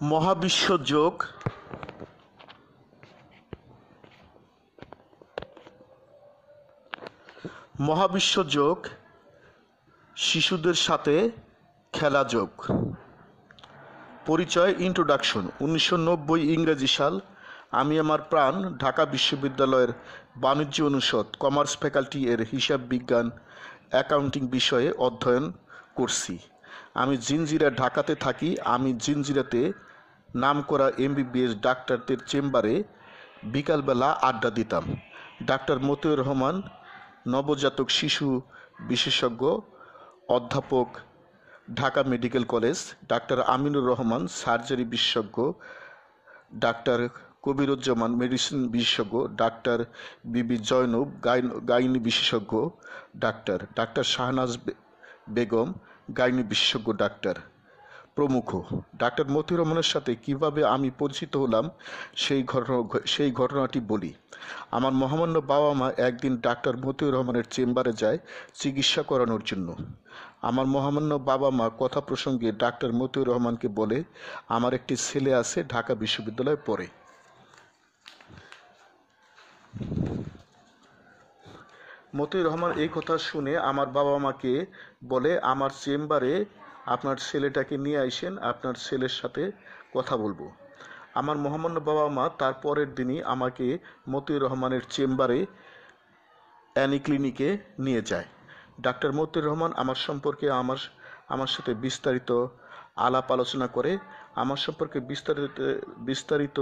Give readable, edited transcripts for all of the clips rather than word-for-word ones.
মহাবিশ্ব যোগ মহাবিশ্ব যোগ শিশুদের সাথে খেলা যোগ। পরিচয় ইন্ট্রোডাকশন। 1990 ইংরেজি সাল। আমি আমার প্রাণ ঢাকা বিশ্ববিদ্যালয়ের বাণিজ্য অনুষদ কমার্স ফ্যাকাল্টি এর হিসাব বিজ্ঞান অ্যাকাউন্টিং বিষয়ে অধ্যয়ন করছি। আমি জিঞ্জিরা ঢাকাতে থাকি। আমি জিঞ্জিরাতে নামকরা এমবিবিএস ডাক্তারদের চেম্বারে বিকালবেলা আড্ডা দিতাম। ডাক্তার মতিউর রহমান নবজাতক শিশু বিশেষজ্ঞ, অধ্যাপক Dhaka medical college, doctor Aminur Rahman surgery বিশেষজ্ঞ, ডাক্তার কবিরুজ্জামান মেডিসিন বিশেষজ্ঞ, ডাক্তার বিবি জয়নব গাইনি বিশেষজ্ঞ ডাক্তার শাহনাজ বেগম গাইনি বিশেষজ্ঞ ডাক্তার প্রমুখ। ডাক্তার মতিউর রহমানের সাথে কিভাবে আমি পরিচিত হলাম সেই ঘটনাটি বলি। আমার মহামান্য বাবা মা একদিন ডাক্তার মতিউর রহমানের চেম্বারে যায় চিকিৎসা করানোর জন্য। আমার মহামান্য বাবা মা কথা প্রসঙ্গে ডাক্তার মতিউর রহমানকে বলে, আমার একটি ছেলে আছে, ঢাকা বিশ্ববিদ্যালয়ে পড়ে। মতিউর রহমান এই কথা শুনে আমার বাবা মাকে বলে, আমার চেম্বারে আপনার ছেলেটাকে নিয়ে আইসেন, আপনার ছেলের সাথে কথা বলবো। আমার মহামান্য বাবা মা তার পরের দিনই আমাকে মতিউর রহমানের চেম্বারে অ্যানি ক্লিনিকে নিয়ে যায়। ডাক্তার মতিউর রহমান আমার সম্পর্কে আমার সাথে বিস্তারিত আলাপ আলোচনা করে। আমার সম্পর্কে বিস্তারিত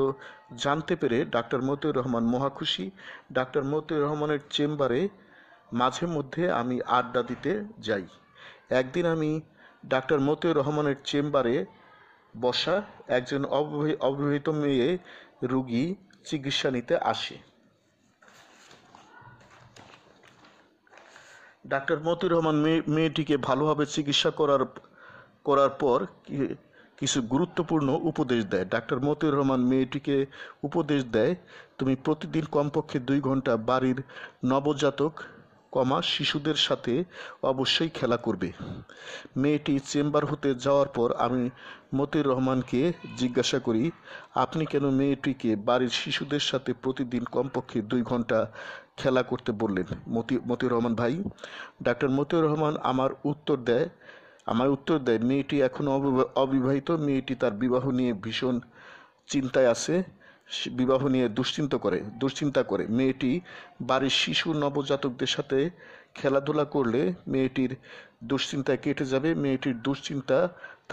জানতে পেরে ডাক্তার মতিউর রহমান মহা খুশি। ডাক্তার মতিউর রহমানের চেম্বারে মাঝে মধ্যে আমি আড্ডা দিতে যাই। একদিন আমি ডাক্তার মতিউর রহমানের চেম্বারে বসা একজন অবিবাহিত মেয়ে রোগী চিকিৎসা নিতে আসে। ডাক্তার মতিউর রহমান মেয়েটিকে ভালোভাবে চিকিৎসা করার পর কিছু গুরুত্বপূর্ণ উপদেশ দেয়। ডাক্তার মতিউর রহমান মেয়েটিকে উপদেশ দেয়, তুমি প্রতিদিন কমপক্ষে 2 ঘন্টা বাড়ির নবজাতক শিশুদের সাথে অবশ্যই খেলা করবে। মেয়েটি চেম্বার হতে যাওয়ার পর আমি মতিউর রহমানকে জিজ্ঞাসা করি, আপনি কেন মেয়েটিকে বাড়ির শিশুদের সাথে প্রতিদিন কমপক্ষে 2 ঘন্টা খেলা করতে বললেন মতিউর রহমান ভাই? ডাক্তার মতিউর রহমান আমার উত্তর দেয়, মেয়েটি এখনো অবিবাহিত। মেয়েটি তার বিবাহ নিয়ে ভীষণ চিন্তায় আছে, বিবাহ নিয়ে দুশ্চিন্তা করে। মেয়েটি বাড়ির শিশু নবজাতকদের সাথে খেলাধুলা করলে মেয়েটির দুশ্চিন্তা কেটে যাবে, মেয়েটির দুশ্চিন্তা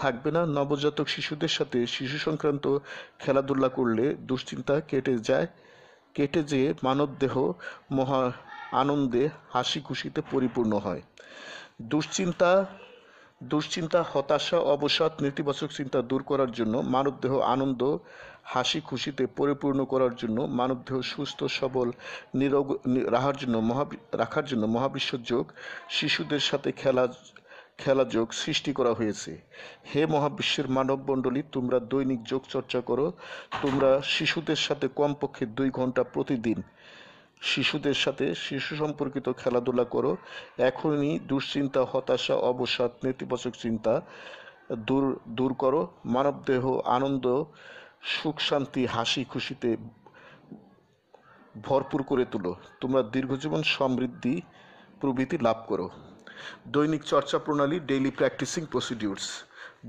থাকবে না। নবজাতক শিশুদের সাথে শিশু সংক্রান্ত খেলাধুলা করলে দুশ্চিন্তা কেটে যেয়ে মানবদেহ মহা আনন্দে হাসি খুশিতে পরিপূর্ণ হয়। দুশ্চিন্তা, হতাশা, অবসাদ, নেতিবাচক চিন্তা দূর করার জন্য, মানবদেহ আনন্দ হাসি খুশিতে পরিপূর্ণ করার জন্য, মানবদেহ সুস্থ সবল নিরোগ রাখার জন্য মহাবিশ্ব যোগ শিশুদের সাথে খেলা যোগ সৃষ্টি করা হয়েছে। হে মহাবিশ্বের মানবমণ্ডলী, তোমরা দৈনিক যোগ চর্চা করো। তোমরা শিশুদের সাথে কমপক্ষে 2 ঘন্টা প্রতিদিন শিশুদের সাথে শিশু সম্পর্কিত খেলাধুলা করো। এখনই দুশ্চিন্তা, হতাশা, অবসাদ, নেতিবাচক চিন্তা দূর করো। মানবদেহ আনন্দ, সুখ, শান্তি, হাসি খুশিতে ভরপুর করে তুলো। তোমরা দীর্ঘজীবন, সমৃদ্ধি প্রভৃতি লাভ করো। দৈনিক চর্চা প্রণালী, ডেইলি প্র্যাকটিসিং প্রসিডিউরস।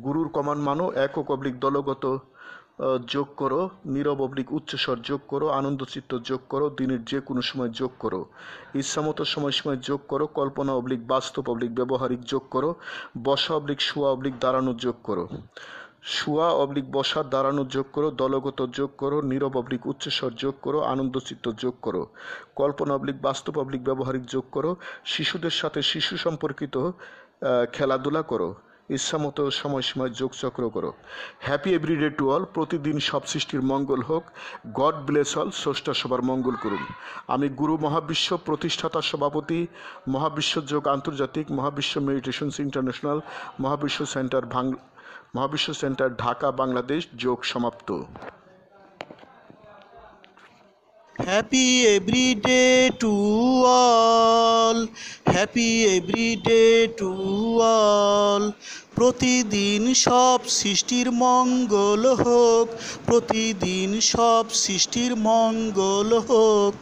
গুরুর কমান্ড মানো। একক অবলিক দলগত যোগ করো। নীরব অবলিক উচ্চস্বর যোগ করো। আনন্দচিত্ত যোগ করো। দিনের যে কোনো সময় যোগ করো। ইচ্ছামতো সময় যোগ করো। কল্পনা অবলিক বাস্তব অবলিক ব্যবহারিক যোগ করো। বসা অবলিক শোয়া অবলিক দাঁড়ানো যোগ করো। শোয়া অবলিক বসা দাঁড়ানো যোগ করো। দলগত যোগ করো। নীরব অবলিক উচ্চস্বর যোগ করো। আনন্দচিত্ত যোগ করো। কল্পনা অবলিক বাস্তব অবলিক ব্যবহারিক যোগ করো। শিশুদের সাথে শিশু সম্পর্কিত খেলাধুলা করো। ইচ্ছামতো সময় যোগচক্র করো। Happy everyday to all. প্রতিদিন সব সৃষ্টির মঙ্গল হোক। God bless all. স্রষ্টা সবার মঙ্গল করুন। আমি গুরু মহাবিশ্ব প্রতিষ্ঠাতা সভাপতি, মহাবিশ্ব যোগ আন্তর্জাতিক, মহাবিশ্ব মেডিটেশনস ইন্টারন্যাশনাল, মহাবিশ্ব সেন্টার ঢাকা, বাংলাদেশ। যোগ সমাপ্ত। Happy everyday to all, happy everyday to all. প্রতিদিন সব সৃষ্টির মঙ্গল হোক, প্রতিদিন সব সৃষ্টির মঙ্গল হোক।